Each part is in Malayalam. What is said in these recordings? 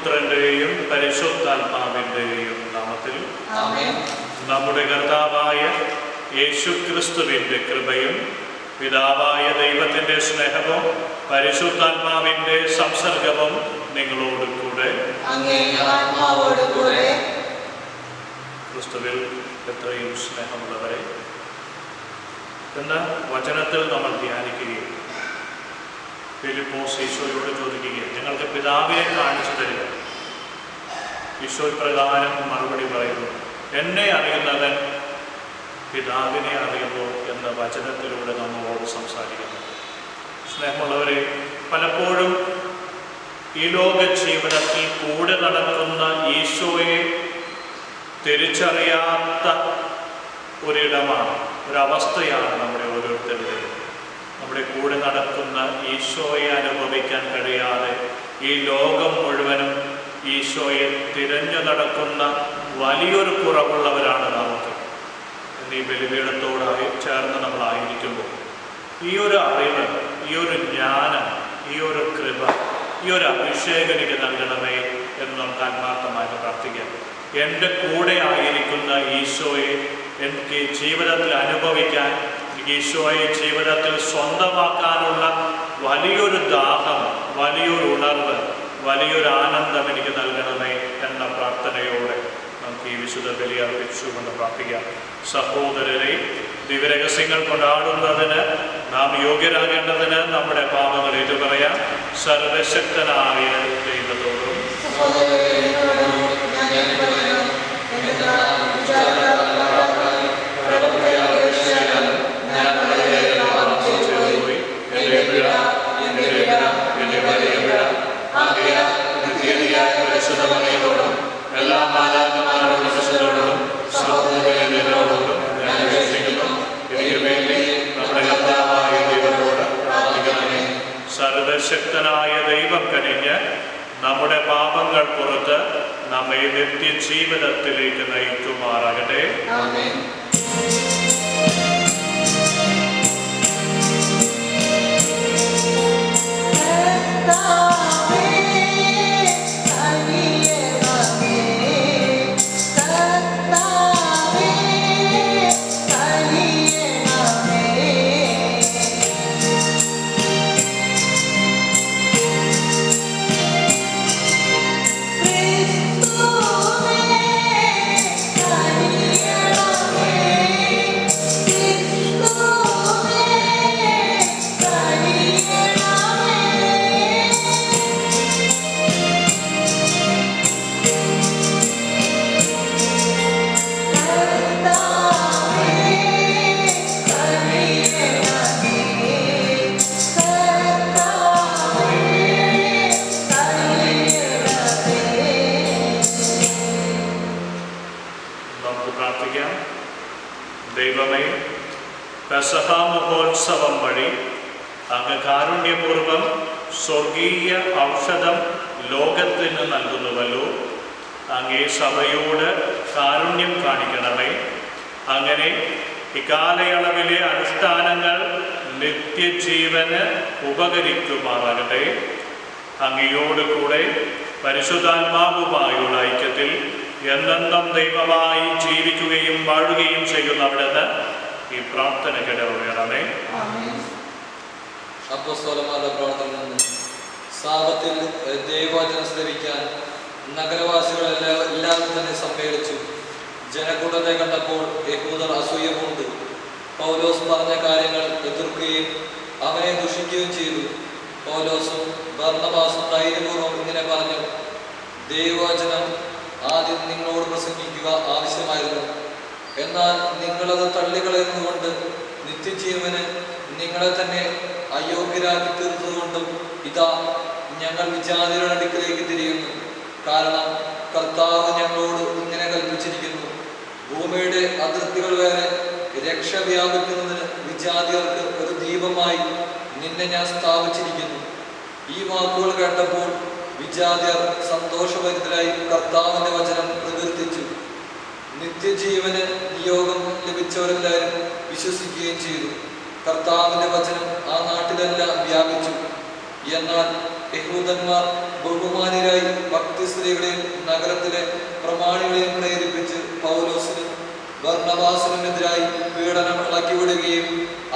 പുത്രന്റെയും പരിശുദ്ധാത്മാവിന്റെയും നാമത്തിൽ ആമേൻ. നമ്മുടെ കർത്താവായ യേശുക്രിസ്തുവിന്റെ കൃപയും പിതാവായ ദൈവത്തിന്റെ സ്നേഹവും പരിശുദ്ധാത്മാവിന്റെ സംസർഗവും നിങ്ങളോട് കൂടെ. ക്രിസ്തുവിൽ എത്രയും സ്നേഹമുള്ളവരെ, എന്ന വചനത്തിൽ നമ്മൾ ധ്യാനിക്കുകയും ഫിലിപ്പോസ് ഈശോയോട് ചോദിക്കുകയും ഞങ്ങൾക്ക് പിതാവിനെ കാണിച്ചു തരിക. ഈശോ പ്രകാരം മറുപടി പറയുന്നു, എന്നെ അറിയുന്നവൻ പിതാവിനെ അറിയുന്നു എന്ന വചനത്തിലൂടെ നമ്മളോട് സംസാരിക്കുന്നു. സ്നേഹമുള്ളവരെ, പലപ്പോഴും ഈ ലോക ജീവിതത്തിൽ കൂടെ നടക്കുന്ന ഈശോയെ തിരിച്ചറിയാത്ത ഒരിടമാണ്, ഒരവസ്ഥയാണ് നമ്മുടെ ഓരോരുത്തരുടെയും. നമ്മുടെ കൂടെ നടക്കുന്ന ഈശോയെ അനുഭവിക്കാൻ കഴിയാതെ ഈ ലോകം മുഴുവനും ഈശോയെ തിരഞ്ഞു നടക്കുന്ന വലിയൊരു കുറവുള്ളവരാണ് നമുക്ക്. എന്നീ ബലിപീഠത്തോടായി ചേർന്ന് നമ്മളായിരിക്കുമ്പോൾ ഈ ഒരു അറിവ്, ഈ ഒരു ജ്ഞാനം, ഈ ഒരു കൃപ, ഈ ഒരു അഭിഷേകം എനിക്ക് നൽകണമേ എന്ന് നമുക്ക് ആത്മാർത്ഥമായിട്ട് പ്രാർത്ഥിക്കാം. എൻ്റെ കൂടെ ആയിരിക്കുന്ന ഈശോയെ എനിക്ക് ജീവിതത്തിൽ അനുഭവിക്കാൻ, ഈശോയെ ജീവിതത്തിൽ സ്വന്തമാക്കാനുള്ള വലിയൊരു ദാഹം, വലിയൊരു ഉണർവ്, വലിയൊരു ആനന്ദം എനിക്ക് നൽകണമേ എന്ന പ്രാർത്ഥനയോടെ നമുക്ക് ഈ വിശുദ്ധ ബലി അർപ്പിച്ചുകൊണ്ട് പ്രാർത്ഥിക്കാം. സഹോദരരെ, ദിവ്യരഹസ്യങ്ങൾ കൊണ്ടാടുന്നതിന് നാം യോഗ്യരാകേണ്ടതിന് നമ്മുടെ പാപങ്ങൾ ഏറ്റുപറയാം. സർവശക്തനായ ദൈവത്തോടും എല്ലാ മാതാപിതാക്കളോടും സഹോദരങ്ങളോടും ഞാൻ അപേക്ഷിക്കുന്നു, എനിക്ക് വേണ്ടി നമ്മുടെ കർത്താവായ ദൈവത്തോട് പ്രാർത്ഥിക്കണമേ. സർവശക്തനായ ദൈവം കനിഞ്ഞ് നമ്മുടെ പാപങ്ങൾ പുറത്ത് നമ്മെ നിത്യജീവിതത്തിലേക്ക് നയിക്കുമാറാകട്ടെ. ദൈവമേ, പെസഹ മഹോത്സവം വഴി അങ്ങ് കാരുണ്യപൂർവം സ്വർഗീയ ഔഷധം ലോകത്തിന് നൽകുന്നുവല്ലോ. അങ്ങേ സഭയോട് കാരുണ്യം കാണിക്കണമേ. അങ്ങനെ ഇക്കാലയളവിലെ അനുഷ്ഠാനങ്ങൾ നിത്യജീവന് ഉപകരിക്കുമാറാകട്ടെ. അങ്ങയോട് കൂടെ പരിശുദ്ധാത്മാവുമായുള്ള ഐക്യത്തിൽ എന്നെന്നും ദൈവമായി ജീവിക്കുകയും വാഴുകയും ചെയ്യുന്ന അവിടുന്ന് ഈ പ്രാർത്ഥന കേടണമേ. അപ്പോസ്തലന്മാരുടെ പ്രവർത്തനം സാപത്തിൽ ദൈവവചനം ശ്രവിക്കാൻ നഗരവാസികളെല്ലാവരും തന്നെ സമ്മേളിച്ചു. ജനക്കൂട്ടത്തെ കണ്ടപ്പോൾ യഹൂദർ അസൂയ പൂണ്ടു പൗലോസ് പറഞ്ഞ കാര്യങ്ങൾ എതിർക്കുകയും അവനെ ദുഷിക്കുകയും ചെയ്തു. പൗലോസും ബർന്നബാസും ധൈര്യപൂർവ്വം ഇങ്ങനെ പറഞ്ഞു, ദൈവവചനം ആദ്യം നിങ്ങളോട് പ്രസംഗിക്കുക ആവശ്യമായിരുന്നു. എന്നാൽ നിങ്ങളത് തള്ളിക്കളയുന്നതുകൊണ്ട് നിത്യജീവന് നിങ്ങളെ തന്നെ അയോഗ്യരാക്കി തീർത്തതുകൊണ്ടും ഇതാ ഞങ്ങൾ വിജാതിയുടെ അടുക്കിലേക്ക് തിരിയുന്നു. കാരണം കർത്താവ് ഞങ്ങളോട് ഇങ്ങനെ കൽപ്പിച്ചിരിക്കുന്നു, ഭൂമിയുടെ അതിർത്തികൾ വരെ രക്ഷ വ്യാപിക്കുന്നതിന് വിജാതിയർക്ക് ഒരു ദീപമായി നിന്നെ ഞാൻ സ്ഥാപിച്ചിരിക്കുന്നു. ഈ വാക്കുകൾ കേട്ടപ്പോൾ വിജാതിയർ സന്തോഷഭരിതരായി കർത്താവിന്റെ വചനം പ്രകീർത്തിച്ചു. നിത്യജീവന് നിയോഗം ലഭിച്ചവരെല്ലാവരും വിശ്വസിക്കുകയും ചെയ്തു. കർത്താവിന്റെ വചനം ആ നാട്ടിലെല്ലാം വ്യാപിച്ചു. എന്നാൽ യഹൂദന്മാർ ബഹുമാന്യരായി ഭക്തിസ്ത്രീകളെയും നഗരത്തിലെ പ്രമാണികളെയും പ്രേരിപ്പിച്ച് പൗലോസിനും ബർന്നബാസിനുമെതിരായി പീഡനം ഇളക്കിവിടുകയും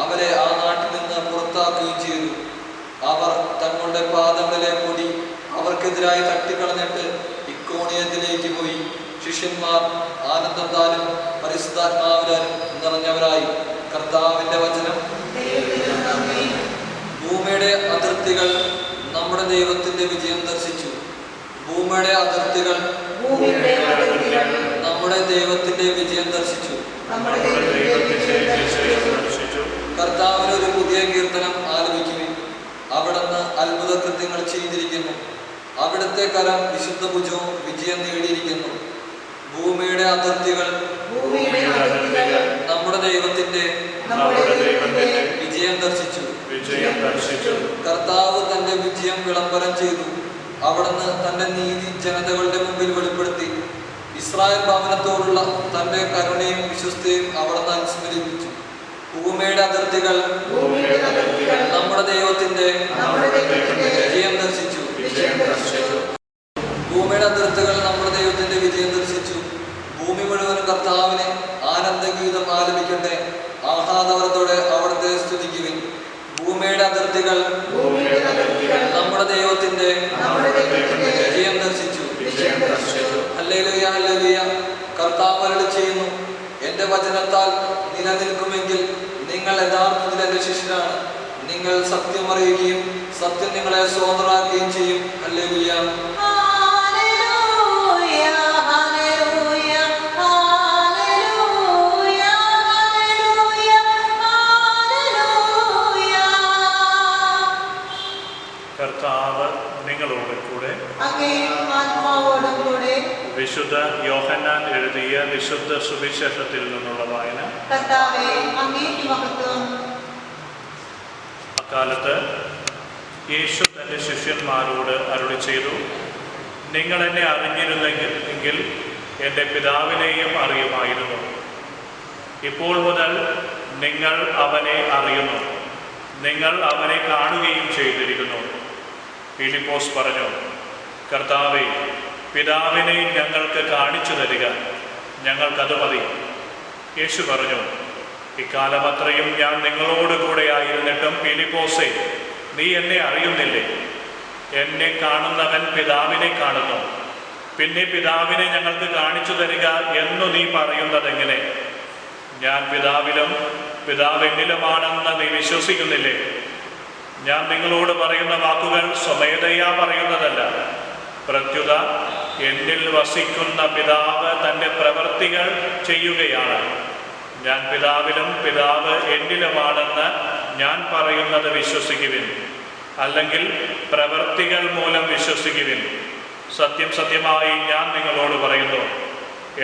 അവരെ ആ നാട്ടിൽ നിന്ന് പുറത്താക്കുകയും ചെയ്തു. അവർ തങ്ങളുടെ പാദങ്ങളിലെ പൊടി അവർക്കെതിരായി തട്ടിക്കളഞ്ഞിട്ട് ഇക്കോണിയത്തിലേക്ക് പോയി. ശിഷ്യന്മാർ ആനന്ദത്താലും പരിശുദ്ധാത്മാവിനാലും നിറഞ്ഞവരായി. കർത്താവിന്റെ വചനം. ഭൂമിയുടെ അതിർത്തികൾ നമ്മുടെ ദൈവത്തിന്റെ വിജയം ദർശിച്ചു. ഭൂമിയുടെ അതിർത്തികൾ നമ്മുടെ ദൈവത്തിന്റെ വിജയം ദർശിച്ചു. കർത്താവിന് ഒരു പുതിയ കീർത്തനം ആലപിക്കുവിൻ. അവിടുന്ന് അത്ഭുത കൃത്യങ്ങൾ ചെയ്തിരിക്കുന്നു. അവിടുത്തെ കരം വിശുദ്ധ ഭുജവും വിജയം നേടിയിരിക്കുന്നു. ഭൂമിയുടെ അതിർത്തികൾ നമ്മുടെ ദൈവത്തിന്റെ വിജയം ദർശിച്ചു. കർത്താവ് തന്റെ വിജയം വിളംബരം ചെയ്തു. അവിടുന്ന് തന്റെ നീതി ജനതകളുടെ മുമ്പിൽ വെളിപ്പെടുത്തി. ഇസ്രായേൽ ഭവനത്തോടുള്ള തന്റെ കരുണയും വിശ്വസ്തയും അവിടുന്ന് അനുസ്മരിപ്പിച്ചു. ഭൂമിയുടെ അതിർത്തികൾ നമ്മുടെ ദൈവത്തിന്റെ വിജയം ദർശിച്ചു. ഭൂമിയുടെ അതിർത്തികൾ നമ്മുടെ ദൈവത്തിന്റെ വിജയം ദർശിച്ചു. ഭൂമി മുഴുവനും കർത്താവിനെ ആനന്ദഗീതം ആലപിക്കട്ടെ. ആഹ്ലാദവരത്തോടെ അവിടുത്തെ സ്തുതിക്കുവിൻ. ഭൂമിയുടെ അതിർത്തികൾ നമ്മുടെ ദൈവത്തിന്റെ വിജയം ദർശിച്ചു. Hallelujah, hallelujah. കർത്താവ് അരുളി ചെയ്യുന്നു, എന്റെ വചനത്താൽ നിലനിൽക്കുമെങ്കിൽ നിങ്ങൾ യഥാർത്ഥത്തിൽ എന്റെ ശിഷ്യരാണ്. നിങ്ങൾ സത്യം അറിയുകയും സത്യം നിങ്ങളെ സ്വതന്ത്രരാക്കുകയും ചെയ്യും. ഹല്ലേലൂയ. കർത്താവ് നിങ്ങളോട് കൂടെ. വിശുദ്ധ യോഹന്നാൻ എഴുതിയ വിശുദ്ധ സുവിശേഷത്തിൽ നിന്നുള്ള വായന. അക്കാലത്ത് യേശു തൻ്റെ ശിഷ്യന്മാരോട് അരുളി ചെയ്തു, നിങ്ങൾ എന്നെ അറിഞ്ഞിരുന്നെങ്കിൽ എൻ്റെ പിതാവിനെയും അറിയുമായിരുന്നു. ഇപ്പോൾ മുതൽ നിങ്ങൾ അവനെ അറിയുന്നു, നിങ്ങൾ അവനെ കാണുകയും ചെയ്തിരിക്കുന്നു. ഫിലിപ്പോസ് പറഞ്ഞു, കർത്താവേ, പിതാവിനെ ഞങ്ങൾക്ക് കാണിച്ചു തരിക, ഞങ്ങൾക്കത് മതി. യേശു പറഞ്ഞു, ഇക്കാലം അത്രയും ഞാൻ നിങ്ങളോട് കൂടെ ആയിരുന്നിട്ടും ഫിലിപ്പോസേ, നീ എന്നെ അറിയുന്നില്ലേ? എന്നെ കാണുന്നവൻ പിതാവിനെ കാണുന്നു. പിന്നെ പിതാവിനെ ഞങ്ങൾക്ക് കാണിച്ചു തരിക എന്നു നീ പറയുന്നതെങ്ങനെ? ഞാൻ പിതാവിലും പിതാവ് എന്നിലുമാണെന്ന് നീ വിശ്വസിക്കുന്നില്ലേ? ഞാൻ നിങ്ങളോട് പറയുന്ന വാക്കുകൾ സ്വമേധയാ പറയുന്നതല്ല. പ്രത്യുത എന്നിൽ വസിക്കുന്ന പിതാവ് തൻ്റെ പ്രവൃത്തികൾ ചെയ്യുകയാണ്. ഞാൻ പിതാവിലും പിതാവ് എന്നിലുമാണെന്ന് ഞാൻ പറയുന്നത് വിശ്വസിക്കുവിൻ, അല്ലെങ്കിൽ പ്രവൃത്തികൾ മൂലം വിശ്വസിക്കുവിൻ. സത്യം സത്യമായി ഞാൻ നിങ്ങളോട് പറയുന്നു,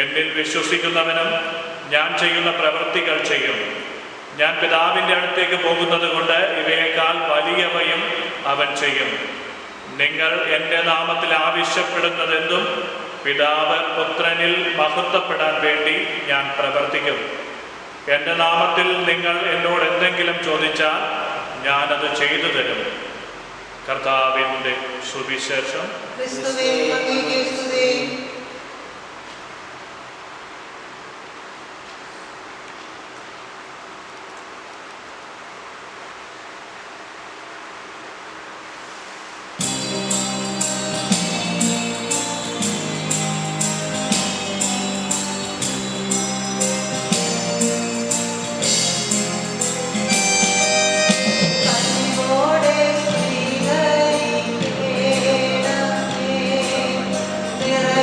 എന്നിൽ വിശ്വസിക്കുന്നവനും ഞാൻ ചെയ്യുന്ന പ്രവൃത്തികൾ ചെയ്യും. ഞാൻ പിതാവിൻ്റെ അടുത്തേക്ക് പോകുന്നത് കൊണ്ട് ഇവയേക്കാൾ വലിയവയും അവൻ ചെയ്യും. നിങ്ങൾ എൻ്റെ നാമത്തിൽ ആവശ്യപ്പെടുന്നതെന്തും പിതാവ് പുത്രനിൽ മഹത്വപ്പെടാൻ വേണ്ടി ഞാൻ പ്രവർത്തിക്കും. എൻ്റെ നാമത്തിൽ നിങ്ങൾ എന്നോട് എന്തെങ്കിലും ചോദിച്ചാൽ ഞാനത് ചെയ്തു തരും. കർത്താവിൻ്റെ സുവിശേഷം.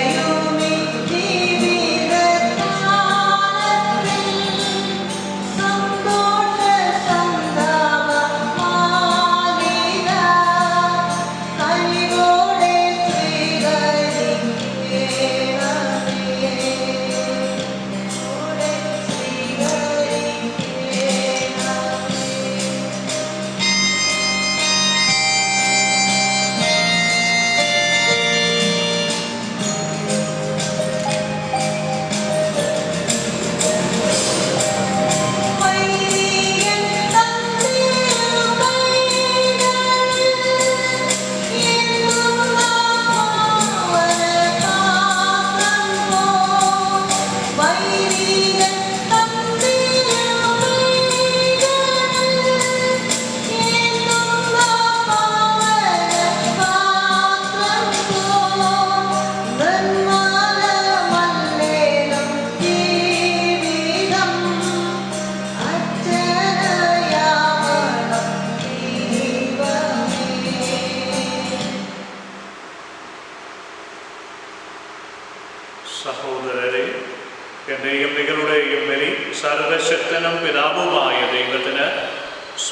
you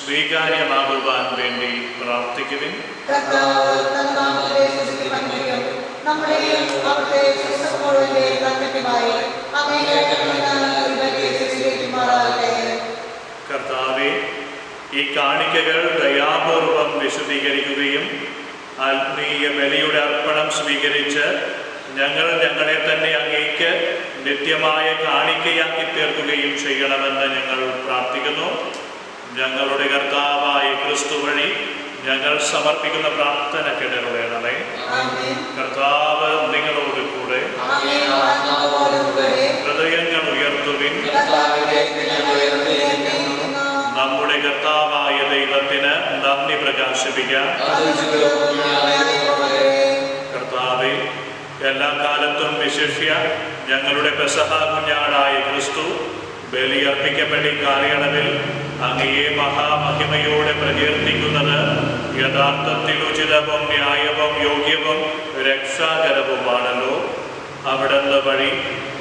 സ്വീകാര്യമാകുവാൻ വേണ്ടി പ്രാർത്ഥിക്കുവിൻ. കർത്താവേ, ഈ കാണിക്കകൾ ദയാപൂർവം വിശുദ്ധീകരിക്കുകയും ആത്മീയ ബലിയുടെ അർപ്പണം സ്വീകരിച്ച് ഞങ്ങളെ തന്നെ അങ്ങേക്ക് നിത്യമായ കാണിക്കയാക്കി തീർക്കുകയും ചെയ്യണമെന്ന് ഞങ്ങൾ പ്രാർത്ഥിക്കുന്നു. ഞങ്ങളുടെ കർത്താവായ ക്രിസ്തു വഴി ഞങ്ങൾ സമർപ്പിക്കുന്ന പ്രാർത്ഥന കേടറുകയണമേ. കർത്താവ് നിങ്ങളോട് കൂടെ. ഹൃദയങ്ങൾ ഉയർത്തുവിൻ. നമ്മുടെ കർത്താവായ ദൈവത്തിന് നന്ദി പ്രകാശിപ്പിക്കാം. കർത്താവേ, എല്ലാ കാലത്തും വിശിഷ്യ ഞങ്ങളുടെ പെസഹ കുഞ്ഞാടായ ക്രിസ്തു ബലിയർപ്പിക്കപ്പെട്ട കാലയളവിൽ അങ്ങയെ മഹാമഹിമയോടെ പ്രകീർത്തിക്കുന്നത് യഥാർത്ഥത്തിൽ ഉചിതവും ന്യായവും യോഗ്യവും രക്ഷാകരവുമാണല്ലോ. അവിടുന്ന് വഴി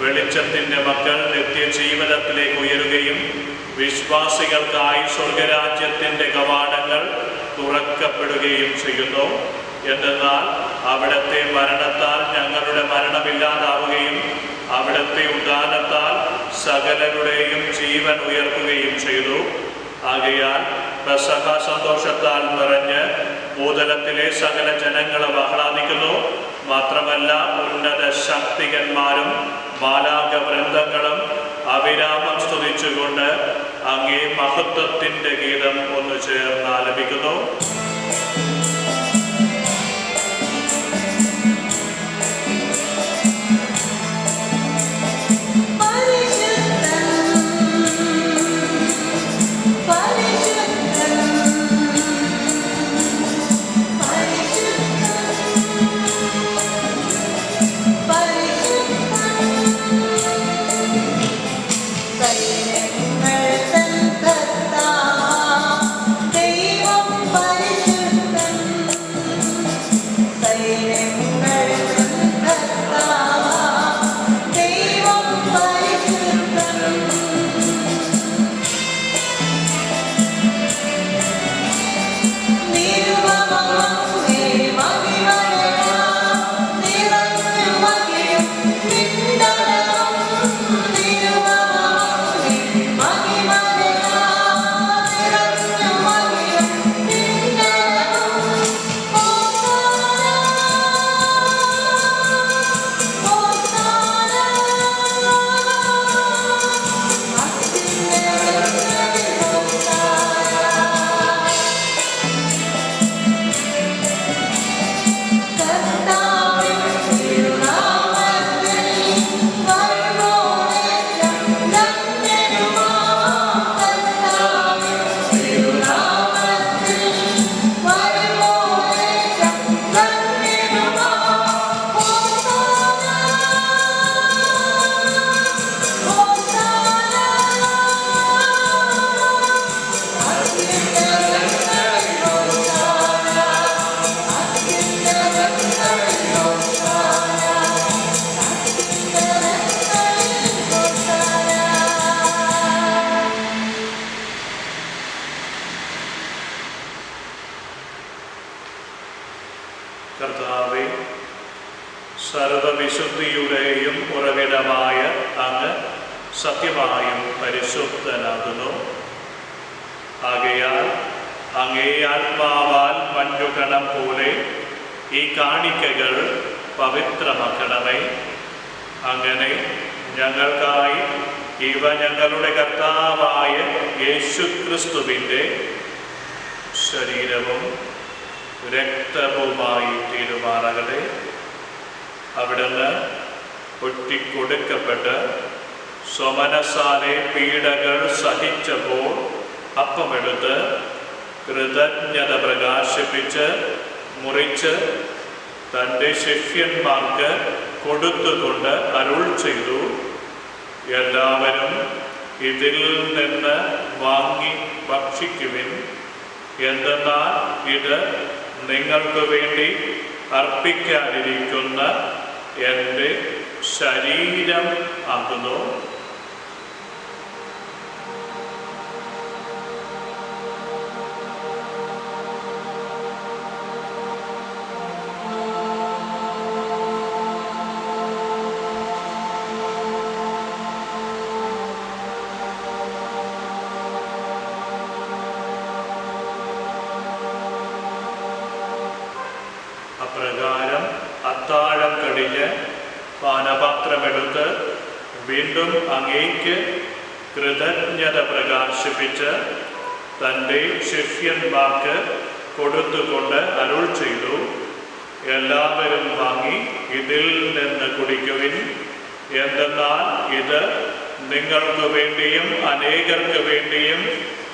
വെളിച്ചത്തിൻ്റെ മക്കൾ നിത്യജീവനത്തിലേക്ക് ഉയരുകയും വിശ്വാസികൾക്കായി സ്വർഗരാജ്യത്തിൻ്റെ കവാടങ്ങൾ തുറക്കപ്പെടുകയും ചെയ്യുന്നു. എന്തെന്നാൽ അവിടുത്തെ മരണത്താൽ ഞങ്ങളുടെ മരണമില്ലാതാവുകയും അവിടുത്തെ ഉദ്ധാനത്താൽ സകലരുടെയും ജീവൻ ഉയർത്തുകയും ചെയ്തു. ആകയാൽ പെസഹ സന്തോഷത്താൽ നിറഞ്ഞ് ഭൂതലത്തിലെ സകല ജനങ്ങളും ആഹ്ലാദിക്കുന്നു. മാത്രമല്ല, ഉന്നത ശക്തികന്മാരും മാലാഖ വൃന്ദങ്ങളും അവിരാമം സ്തുതിച്ചുകൊണ്ട് അങ്ങേ മഹത്വത്തിൻ്റെ ഗീതം ഒന്നു ചേർന്ന് ആലപിക്കുന്നു. കർത്താവേ, സർവവിശുദ്ധിയുടെയും ഉറവിടമായ അങ്ങ് സത്യമായും പരിശുദ്ധനാകുന്നു. ആകയാൽ അങ്ങേ ആത്മാവാൽ മഞ്ഞുകണം പോലെ ഈ കാണിക്കകൾ പവിത്രമാക്കണമേ. അങ്ങനെ ഞങ്ങൾക്കായി ഇവ ഞങ്ങളുടെ കർത്താവായ യേശുക്രിസ്തുവിൻ്റെ ശരീരവും രക്തവുമായി തീരുമാറാകട്ടെ. അവിടുന്ന് ഒറ്റിക്കൊടുക്കപ്പെട്ട് സ്വമനസാലെ പീഡകൾ സഹിച്ചപ്പോൾ അപ്പമെടുത്ത് കൃതജ്ഞത പ്രകാശിപ്പിച്ച് മുറിച്ച് തൻ്റെ ശിഷ്യന്മാർക്ക് കൊടുത്തുകൊണ്ട് അരുൾ ചെയ്തു, എല്ലാവരും ഇതിൽ നിന്ന് വാങ്ങി ഭക്ഷിക്കുവിൻ. എന്തെന്നാൽ ഇത് നിങ്ങൾക്ക് വേണ്ടി അർപ്പിക്കാനിരിക്കുന്ന എൻ്റെ ശരീരം ആകുന്നു. പ്രകാരം അത്താഴം കഴിഞ്ഞ് പാനപാത്രമെടുത്ത് വീണ്ടും അങ്ങേക്ക് കൃതജ്ഞത പ്രകാശിപ്പിച്ച് തൻ്റെ ശിഷ്യന്മാർക്ക് കൊടുത്തുകൊണ്ട് അരുൾ ചെയ്തു, എല്ലാവരും വാങ്ങി ഇതിൽ നിന്ന് കുടിക്കുവിൻ. എന്തെന്നാൽ ഇത് നിങ്ങൾക്ക് വേണ്ടിയും അനേകർക്ക് വേണ്ടിയും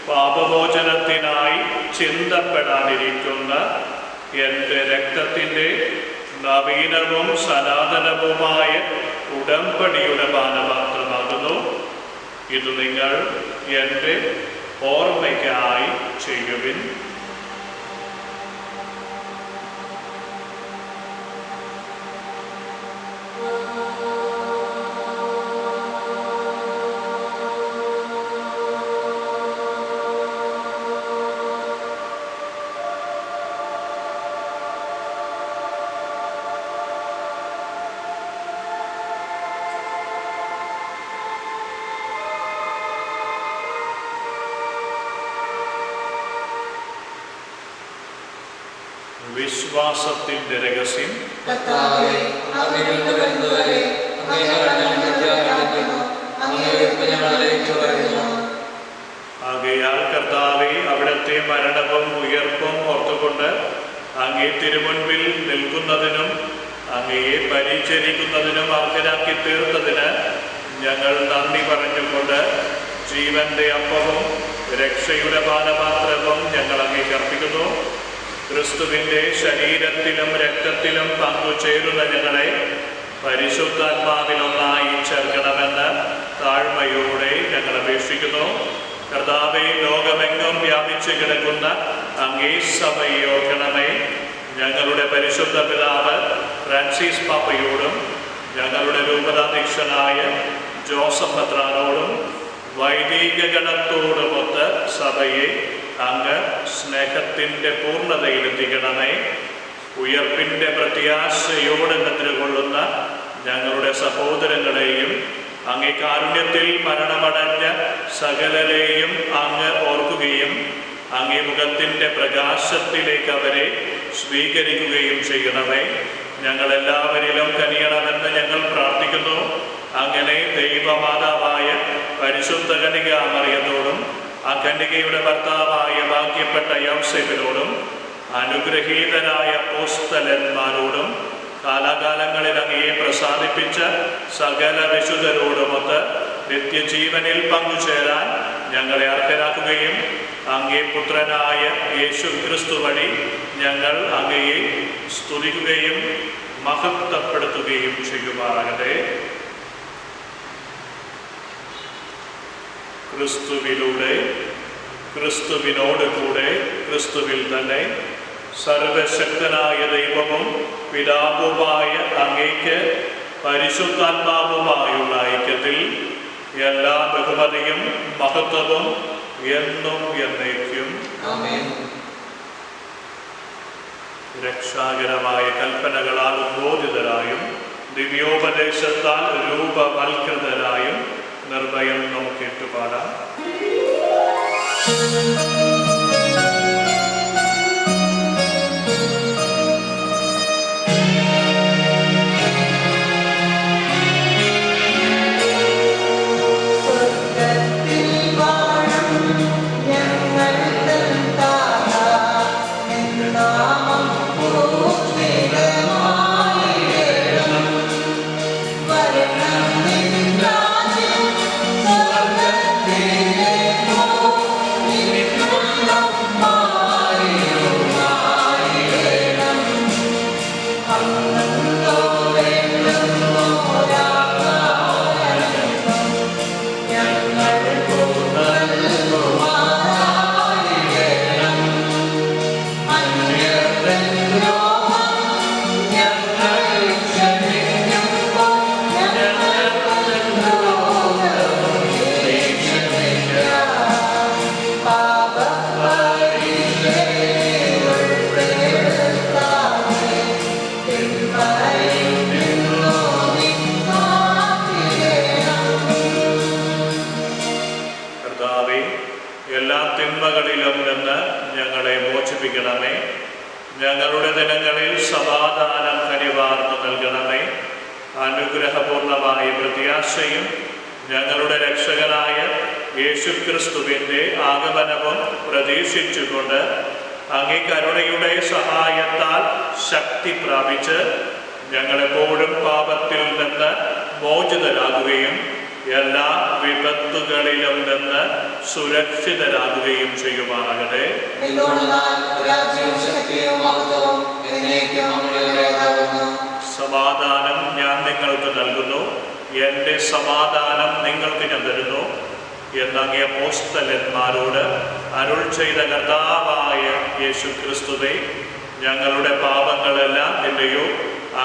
പാപമോചനത്തിനായി ചിന്തപ്പെടാനിരിക്കുന്ന എൻ്റെ രക്തത്തിൻ്റെ നവീനവും സനാതനവുമായ ഉടമ്പടിയുടെ പാനപാത്രമാകുന്നു. ഇത് നിങ്ങൾ എൻ്റെ ഓർമ്മയ്ക്കായി ചെയ്യുവിൻ. വിശ്വാസത്തിൻ്റെ രഹസ്യം. ആകയാൽ കർത്താവേ, അവിടുത്തെ മരണവും ഉയർപ്പും ഓർത്തുകൊണ്ട് അങ്ങേ തിരുമുൻപിൽ നിൽക്കുന്നതിനും അങ്ങയെ പരിചരിക്കുന്നതിനും അർഹരാക്കി തീർത്തതിന് ഞങ്ങൾ നന്ദി പറഞ്ഞുകൊണ്ട് ജീവന്റെ അപ്പവും രക്ഷയുടെ പാനപാത്രവും ഞങ്ങൾ അങ്ങേക്ക് അർപ്പിക്കുന്നു. ക്രിസ്തുവിൻ്റെ ശരീരത്തിലും രക്തത്തിലും പങ്കുചേരുന്ന ഞങ്ങളെ പരിശുദ്ധാത്മാവിലൊന്നായി ചേർക്കണമെന്ന് താഴ്മയോടെ ഞങ്ങൾ അപേക്ഷിക്കുന്നു. കർത്താവേ, ലോകമെങ്ങും വ്യാപിച്ചു കിടക്കുന്ന അങ്ങേ സഭയെ ഓർക്കണമേ. ഞങ്ങളുടെ പരിശുദ്ധ പിതാവ് ഫ്രാൻസിസ് പാപ്പയോടും ഞങ്ങളുടെ രൂപതാധ്യക്ഷനായ ജോസഫ് മെത്രാനോടും വൈദിക ഗണത്തോടുമൊത്ത് സഭയെ അങ്ങ് സ്നേഹത്തിൻ്റെ പൂർണ്ണതയിലെത്തിക്കണമേ. ഉയർപ്പിൻ്റെ പ്രത്യാശയോടെ നിദ്രകൊള്ളുന്ന ഞങ്ങളുടെ സഹോദരങ്ങളെയും അങ്ങേ കാരുണ്യത്തിൽ മരണമടഞ്ഞ സകലരെയും അങ്ങ് ഓർക്കുകയും അങ്ങേ മുഖത്തിൻ്റെ പ്രകാശത്തിലേക്ക് അവരെ സ്വീകരിക്കുകയും ചെയ്യണമേ. ഞങ്ങളെല്ലാവരിലും കനിയണമെന്ന് ഞങ്ങൾ പ്രാർത്ഥിക്കുന്നു. അങ്ങനെ ദൈവമാതാവായ പരിശുദ്ധ കന്യക മറിയത്തോടും ആ കന്യകയുടെ ഭർത്താവായ ഭാഗ്യപ്പെട്ട യോസേഫിനോടും അനുഗ്രഹീതരായ അപ്പോസ്തലന്മാരോടും കാലാകാലങ്ങളിൽ അങ്ങയെ പ്രസാദിപ്പിച്ച സകല വിശുദ്ധരോടുമൊത്ത് നിത്യജീവനിൽ പങ്കുചേരാൻ ഞങ്ങളെ അർഹരാക്കുകയും അങ്ങേ പുത്രനായ യേശു ക്രിസ്തു വഴി ഞങ്ങൾ അങ്ങയെ സ്തുതിക്കുകയും മഹത്വപ്പെടുത്തുകയും ചെയ്യുമാറാകട്ടെ. ക്രിസ്തുവിലൂടെ, ക്രിസ്തുവിനോട് കൂടെ, ക്രിസ്തുവിൽ തന്നെ സർവശക്തനായ ദൈവവും പിതാവുമായ അങ്ങേക്ക് പരിശുദ്ധാത്മാവുമായുള്ള ഐക്യത്തിൽ എല്ലാ ബഹുമതിയും മഹത്വവും എന്നും എന്നേക്കും. രക്ഷാകരമായ കൽപ്പനകളാൽ ഉദ്ബോധിതരായും ദിവ്യോപദേശത്താൽ രൂപവൽകൃതരായും നിർഭയം നമുക്ക് ഏറ്റുപാടാം. ഞങ്ങളുടെ ദിനങ്ങളിൽ സമാധാനം കനിവാർന്നു നൽകണമേ. അനുഗ്രഹപൂർണമായ പ്രത്യാശയും ഞങ്ങളുടെ രക്ഷകനായ യേശുക്രിസ്തുവിൻ്റെ ആഗമനവും പ്രതീക്ഷിച്ചുകൊണ്ട് അങ്ങേ കരുണയുടെ സഹായത്താൽ ശക്തി പ്രാപിച്ച് ഞങ്ങളെപ്പോഴും പാപത്തിൽ നിന്ന് മോചിതരാകുകയും എല്ലാ വിപത്തുകളിലും നിന്ന് സുരക്ഷിതരാകുകയും ചെയ്യുമാറാകട്ടെ. സമാധാനം ഞാൻ നിങ്ങൾക്ക് നൽകുന്നു, എൻ്റെ സമാധാനം നിങ്ങൾക്ക് ഞാൻ തരുന്നു എന്നങ്ങേ അപ്പോസ്തലന്മാരോട് അരുൾ ചെയ്ത കർത്താവായ യേശുക്രിസ്തുവേ, ഞങ്ങളുടെ പാപങ്ങളെല്ലാം എൻ്റെയോ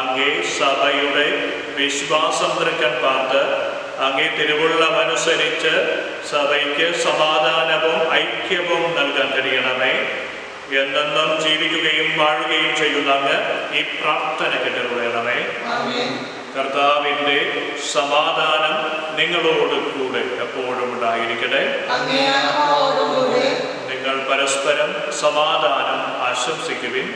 അങ്ങേ സഭയുടെ വിശ്വാസം തൃക്കൻ പാർത്ത് അങ്ങേ തിരുവുള്ളമനുസരിച്ച് സഭയ്ക്ക് സമാധാനവും ഐക്യവും നൽകാൻ കഴിയണമേ. എന്നെന്നും ജീവിക്കുകയും വാഴുകയും ചെയ്യുന്ന അങ്ങ് ഈ പ്രാർത്ഥന കേട്ടുകൊള്ളണമേ. കർത്താവിൻ്റെ സമാധാനം നിങ്ങളോട് കൂടെ എപ്പോഴും ഉണ്ടായിരിക്കട്ടെ. നിങ്ങൾ പരസ്പരം സമാധാനം ആശംസിക്കുവിൻ.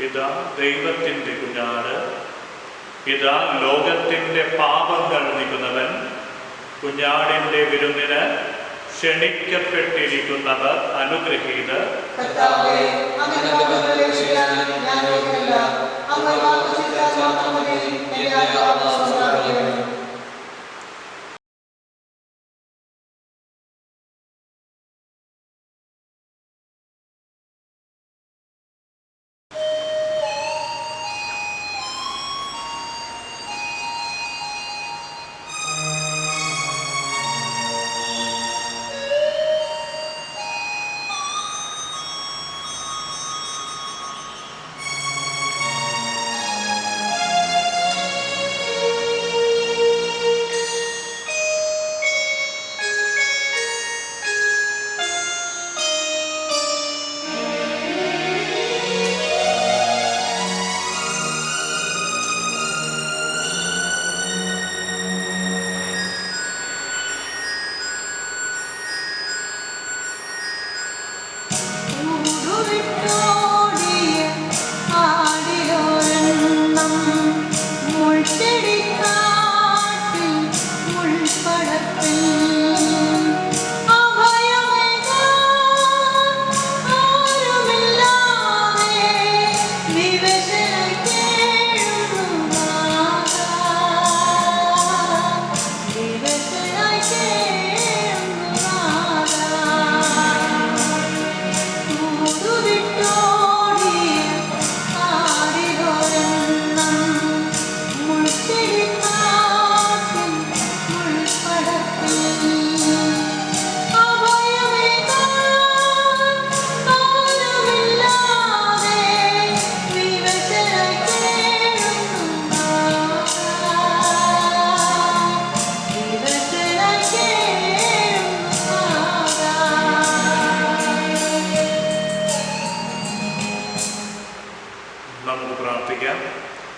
ഇതാ ദൈവത്തിൻ്റെ കുഞ്ഞാട്, ഇതാ ലോകത്തിൻ്റെ പാപങ്ങൾ നീക്കുന്നവൻ. കുഞ്ഞാടിൻ്റെ വിരുന്നിന് ക്ഷണിക്കപ്പെട്ടിരിക്കുന്നവർ അനുഗ്രഹീതർ.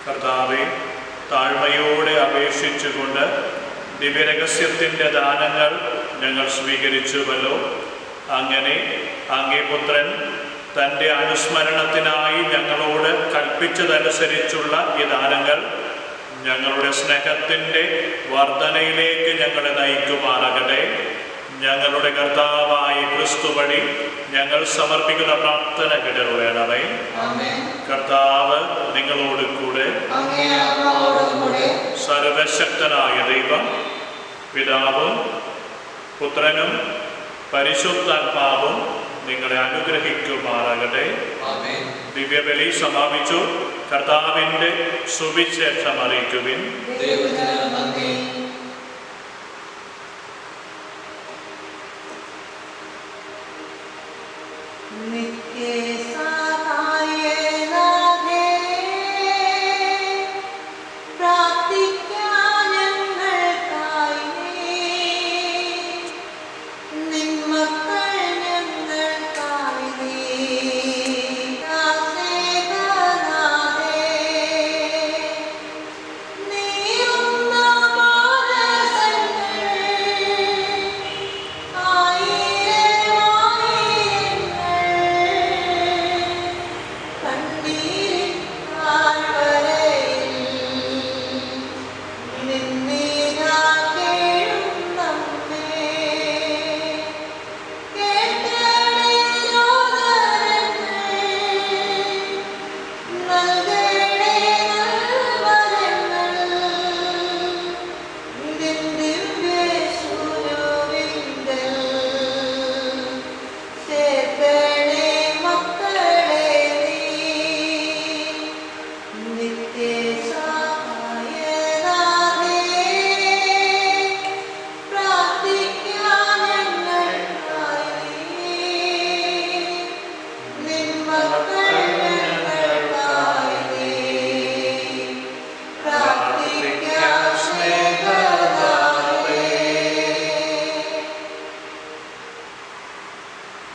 കർത്താവെ, താഴ്മയോടെ അപേക്ഷിച്ചുകൊണ്ട് ദിവ്യരഹസ്യത്തിൻ്റെ ദാനങ്ങൾ ഞങ്ങൾ സ്വീകരിച്ചുവല്ലോ. അങ്ങനെ അങ്ങേ പുത്രൻ തൻ്റെ അനുസ്മരണത്തിനായി ഞങ്ങളോട് കൽപ്പിച്ചതനുസരിച്ചുള്ള ഈ ദാനങ്ങൾ ഞങ്ങളുടെ സ്നേഹത്തിൻ്റെ വർധനയിലേക്ക് ഞങ്ങളെ നയിക്കുമാറാകട്ടെ. ഞങ്ങളുടെ കർത്താവായ ക്രിസ്തു വഴി ഞങ്ങൾ സമർപ്പിക്കുന്ന പ്രാർത്ഥന കേട്ടറിയണമേ. കർത്താവ് നിങ്ങളോട് കൂടെ. സർവശക്തനായ ദൈവം പിതാവും പുത്രനും പരിശുദ്ധാത്മാവും നിങ്ങളെ അനുഗ്രഹിക്കുമാറാകട്ടെ. ദിവ്യബലി സമാപിച്ചു. കർത്താവിൻ്റെ സുവിശേഷം അറിയിക്കുവിൻ.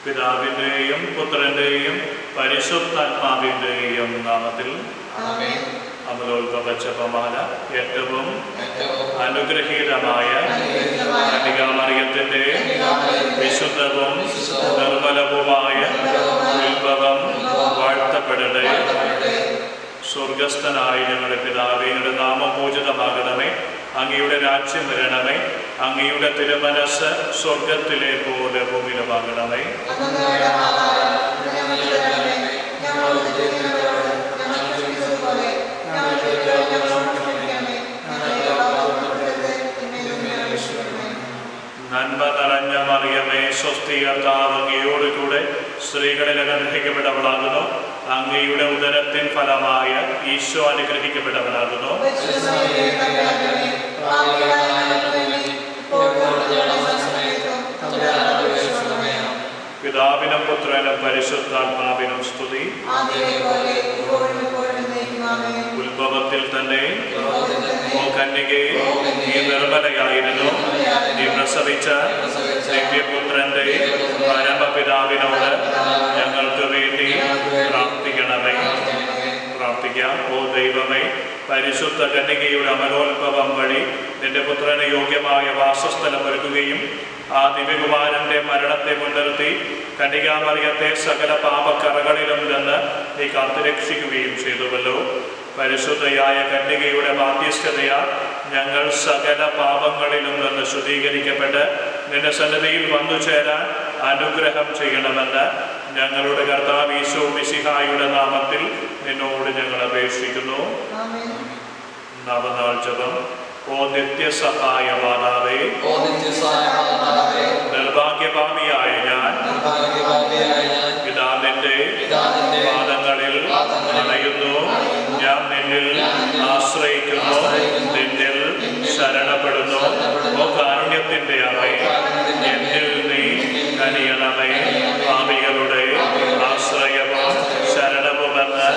പിതാവിൻ്റെയും പുത്രൻ്റെയും പരിശുദ്ധാത്മാവിൻ്റെയും നാമത്തിൽ. അമലോത്ഭവജപമാല. ഏറ്റവും അനുഗ്രഹീതമായ കന്യകാമറിയത്തിൻ്റെ വിശുദ്ധവും നിർമ്മലവുമായ ഉത്ഭവം വാഴ്ത്തപ്പെടട്ടെ. സ്വർഗസ്ഥനായ ഞങ്ങളുടെ പിതാവേ, അങ്ങയുടെ നാമം പൂജിതമാകണമേ. അങ്ങയുടെ രാജ്യം വരണമേ. അങ്ങയുടെ തിരുമനസ് സ്വർഗത്തിലെ പോലെ ഭൂമിയിലുമാകണമേ. നന്മ നിറഞ്ഞ മറിയമേ, സ്വസ്തി, കർത്താവ് അങ്ങയോട് കൂടെ സ്ത്രീകളിൽ അനുഗ്രഹിക്കപ്പെട്ടവളാകുന്നു. അങ്ങയുടെ ഉദരത്തിൻ ഫലമായ ഈശോ അനുഗ്രഹിക്കപ്പെട്ടവനാകുന്നു. പിതാവിനും പുത്രനും പരിശുദ്ധാത്മാവിനും സ്തുതി. ഉത്ഭവത്തിൽ തന്നെ ഓ കന്യകേ, നീ നിർമ്മലയായിരുന്നു. നീ പ്രസവിച്ച ദിവ്യപുത്രന്റെ പരമപിതാവിനോട് ഞങ്ങൾക്ക് വേണ്ടി പ്രാർത്ഥിക്കണമേ. പ്രാർത്ഥിക്കാം. ഓ ദൈവമേ, പരിശുദ്ധ കന്യകയുടെ അമലോത്ഭവം വഴി നിന്റെ പുത്രന് യോഗ്യമായ വാസസ്ഥലം ഒരുക്കുകയും ആ ദിവ്യകുമാരന്റെ മരണത്തെ മുൻനിർത്തി കന്യകാമറിയത്തെ സകല പാപക്കറകളിലും നിന്ന് നീ കാത്തുരക്ഷിക്കുകയും ചെയ്തുവല്ലോ. പരിശുദ്ധയായ കന്യകയുടെ മാധ്യസ്ഥതയാൽ ഞങ്ങൾ സകല പാപങ്ങളിലും നിന്ന് ശുദ്ധീകരിക്കപ്പെട്ട് നിന്റെ സന്നിധിയിൽ വന്നു ചേരാൻ അനുഗ്രഹം ചെയ്യണമെന്ന് ഞങ്ങളുടെ കർത്താവ് ഈശോ മിശിഹായുടെ നാമത്തിൽ നിന്നോട് ഞങ്ങൾ അപേക്ഷിക്കുന്നു. നവനാൾ ജപം. ഓ നിത്യസഹായ മാതാവേ, നിർഭാഗ്യഭാവിയായ ഞാൻ പിതാവിന്റെ പാദങ്ങളിൽ അണയുന്നു. ഞാൻ നിന്നിൽ ആശ്രയിക്കുന്നു, നിന്നിൽ ശരണപ്പെടുന്നു. ഓ കാരുണ്യത്തിന്റെ അമ്മേ, എന്നിൽ നീ കനിയണമേ. പാപികളുടെ ആശ്രയവും ശരണവുമെന്ന്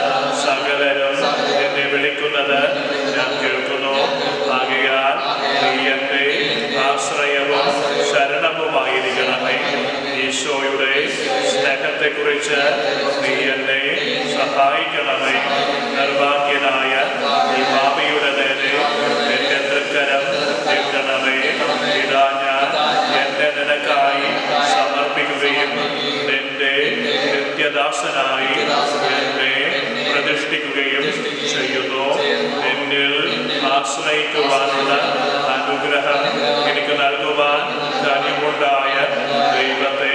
സകലരും എന്നെ വിളിക്കുന്നത് ഞാൻ കേൾക്കുന്നു. ആകയാൽ നീ എൻ്റെ ആശ്രയവും ശരണവുമായിരിക്കണമേ. ഈശോയുടെ സ്നേഹത്തെക്കുറിച്ച് നീ എന്നെ സഹായിക്കണമേ. നിർഭാഗ്യനായ ഈ പാപിയുടെ നേരെ എൻ്റെ തൃക്കരം നീട്ടണമേ. ഇതാ ഞാൻ എന്നെ നിനക്കായി സമർപ്പിക്കുകയും നിത്യദാസനായി എന്നെ പ്രതിഷ്ഠിക്കുകയും ചെയ്യുന്നു. എന്നിൽ ആശ്രയിക്കുവാനുള്ള അനുഗ്രഹം എനിക്ക് നൽകുവാൻ കഴിവുണ്ടായ ദൈവത്തെ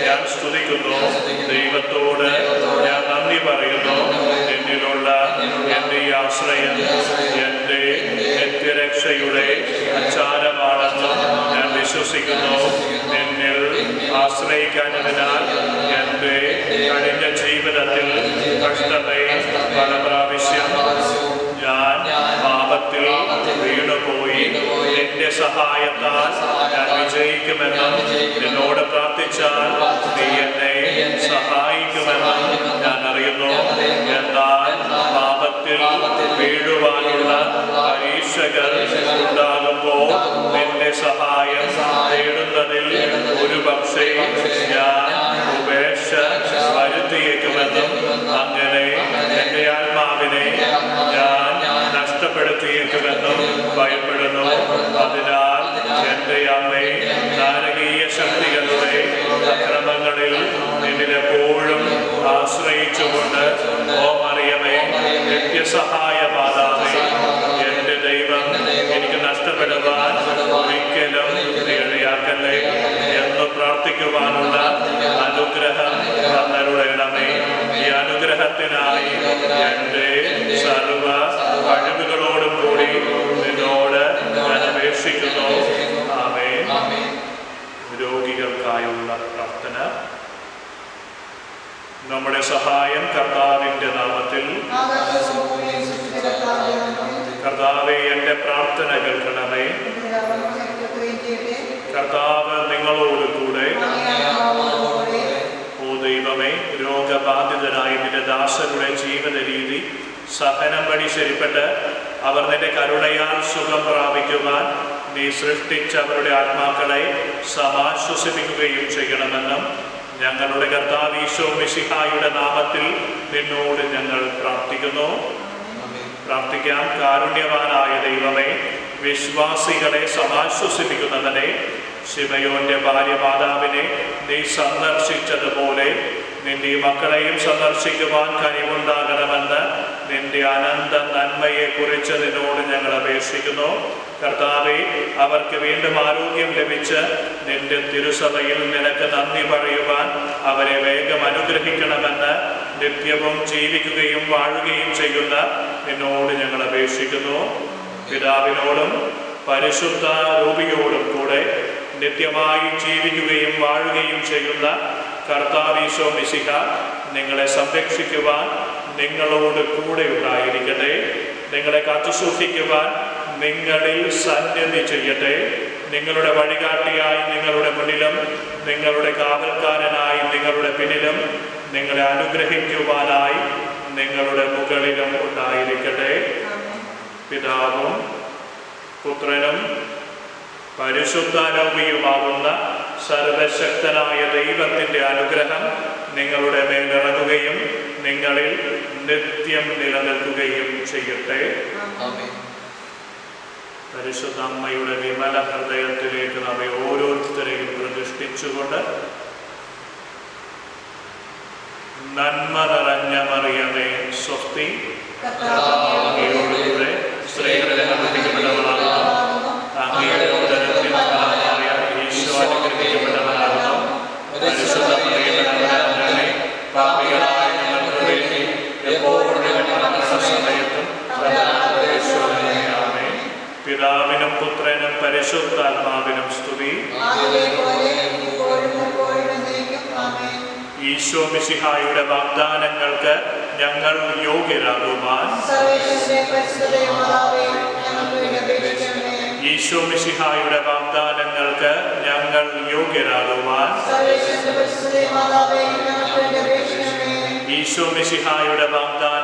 ഞാൻ സ്തുതിക്കുന്നു. ദൈവത്തോട് ഞാൻ നന്ദി പറയുന്നു. എന്നിലുള്ള എൻ്റെ ഈ ആശ്രയം എൻ്റെ നിത്യരക്ഷയുടെ അച്ചാരമാണെന്ന് ഞാൻ വിശ്വസിക്കുന്നു. എന്നിൽ ആശ്രയിക്കാഞ്ഞതിനാൽ എൻ്റെ കഴിഞ്ഞ ജീവിതത്തിൽ കഷ്ടതയിൽ പല പ്രാവശ്യം ഞാൻ പാപത്തിൽ വീണുപോയി. എൻ്റെ സഹായത്താൽ ഞാൻ വിജയിക്കുമെന്നും എന്നോട് പ്രാർത്ഥിച്ചാൽ നീ എന്നെ സഹായിക്കുമെന്നും ഞാൻ അറിയുന്നു. എന്നാൽ പാപത്തിൽ വീഴുവാനുള്ള പരീക്ഷകൾ ഉണ്ടാകുമ്പോൾ എൻ്റെ സഹായം തേടുന്നതിൽ ഒരു പക്ഷേ ഞാൻ ഉപേക്ഷ വരുത്തിയേക്കുമെന്നും അങ്ങനെ എൻ്റെ ആത്മാവിനെ ഞാൻ നഷ്ടപ്പെടുത്തിയേക്കുമെന്നും ഭയപ്പെടുന്നു. അതിനാൽ എൻ്റെ അമ്മേ, നാരകീയ ശക്തികളുടെ അക്രമങ്ങളിൽ നിന്നിലെപ്പോഴും ആശ്രയിച്ചുകൊണ്ട് ഓ മറിയമേ, നിത്യസഹായ മാതാവേ, എൻ്റെ ദൈവം എനിക്ക് നഷ്ടപ്പെടുവാൻ ഒരിക്കലും ഇടയാക്കല്ലേ എന്ന് പ്രാർത്ഥിക്കുവാനുള്ള അനുഗ്രഹം തന്നരുളണമേ. ഈ അനുഗ്രഹത്തിനായി എൻ്റെ സർവ കഴിവുകളോടും കൂടി നിന്നോട് ഞാൻ അപേക്ഷിക്കുന്നു. ആമേൻ. രോഗികൾക്കായുള്ള പ്രാർത്ഥന. നമ്മുടെ സഹായം കർത്താവിൻ്റെ നാമത്തിൽ. കർത്താവേ, എൻ്റെ പ്രാർത്ഥന കേൾക്കണമേ. കർത്താവ് നിങ്ങളോട് കൂടെ. ഓ ദൈവമേ, രോഗബാധിതരായ നിന്റെ ദാസരുടെ ജീവിത രീതി സഹനം വഴി ശരിപ്പെട്ട് അവർ നിന്റെ കരുണയാൽ സുഖം പ്രാപിക്കുവാൻ നീ സൃഷ്ടിച്ച അവരുടെ ആത്മാക്കളെ സമാശ്വസിപ്പിക്കുകയും ചെയ്യണമെന്നും ഞങ്ങളുടെ കർത്താവ് ഈശോ മിശിഹായുടെ നാമത്തിൽ നിന്നോട് ഞങ്ങൾ പ്രാർത്ഥിക്കുന്നു. പ്രാർത്ഥിക്കാം. കാരുണ്യവാനായ ദൈവമേ, വിശ്വാസികളെ സമാശ്വസിപ്പിക്കുന്നവനെ, ശിമയോന്റെ ഭാര്യ മാതാവിനെ നീ സന്ദർശിച്ചതുപോലെ നിന്റെ മക്കളെയും സന്ദർശിക്കുവാൻ കഴിവുണ്ടാകണമെന്ന് നിന്റെ അനന്ത നന്മയെക്കുറിച്ച് നിന്നോട് ഞങ്ങൾ അപേക്ഷിക്കുന്നു. കർത്താവെ, അവർക്ക് വീണ്ടും ആരോഗ്യം ലഭിച്ച് നിന്റെ തിരുസഭയിൽ നിനക്ക് നന്ദി പറയുവാൻ അവരെ വേഗം അനുഗ്രഹിക്കണമെന്ന് നിത്യവും ജീവിക്കുകയും വാഴുകയും ചെയ്യുന്ന നിന്നോട് ഞങ്ങൾ അപേക്ഷിക്കുന്നു. പിതാവിനോടും പരിശുദ്ധ രൂപിയോടും കൂടെ നിത്യമായി ജീവിക്കുകയും വാഴുകയും ചെയ്യുന്ന കർത്താവ് ഈശോ മിശിഹ നിങ്ങളെ സംരക്ഷിക്കുവാൻ നിങ്ങളോട് കൂടെ ഉണ്ടായിരിക്കട്ടെ. നിങ്ങളെ കാത്തുസൂക്ഷിക്കുവാൻ നിങ്ങളിൽ സന്നിധി ചെയ്യട്ടെ. നിങ്ങളുടെ വഴികാട്ടിയായി നിങ്ങളുടെ മുന്നിലും നിങ്ങളുടെ കാവൽക്കാരനായി നിങ്ങളുടെ പിന്നിലും നിങ്ങളെ അനുഗ്രഹിക്കുവാനായി നിങ്ങളുടെ മുകളിലും ഉണ്ടായിരിക്കട്ടെ. പിതാവും പുത്രനും പരിശുദ്ധാരൂപിയുമാകുന്ന സർവശക്തനായ ദൈവത്തിൻ്റെ അനുഗ്രഹം നിങ്ങളുടെ മേലിറങ്ങുകയും നിങ്ങളിൽ നിത്യം നിലനിൽക്കുകയും ചെയ്യട്ടെ. പരിശുദ്ധ അമ്മയുടെ വിമല ഹൃദയത്തിലേക്ക് നമ്മെ ഓരോരുത്തരെയും പ്രതിഷ്ഠിച്ചുകൊണ്ട് നന്മ നിറഞ്ഞ മറിയമേ സ്വസ്തി, അങ്ങയോടുകൂടെ സ്ത്രീകളെ അനുഗ്രഹിക്കപ്പെട്ടവളാകുന്നു, അങ്ങയുടെ ഉദരത്തിൻ ഫലമായ ഈശോ അനുഗ്രഹിക്കപ്പെട്ടവനാകുന്നു. പരിശുദ്ധ മറിയമേ, പാപികളായ ഞങ്ങൾക്ക് വേണ്ടി എപ്പോഴും സമയത്തും ആമേൻ. പിതാവിനും പുത്രനും പരിശുദ്ധാത്മാവിനും സ്തുതി. ഈശോ മിശിഹായുടെ വാഗ്ദാനങ്ങൾക്ക് ഞങ്ങൾ യോഗ്യരാകുവാൻ ഈശോ മിശിഹായുടെ വാഗ്ദാനങ്ങൾക്ക് ഞങ്ങൾ യോഗ്യരാകുവാൻ ഈശോ മിശിഹായുടെ വാഗ്ദാനം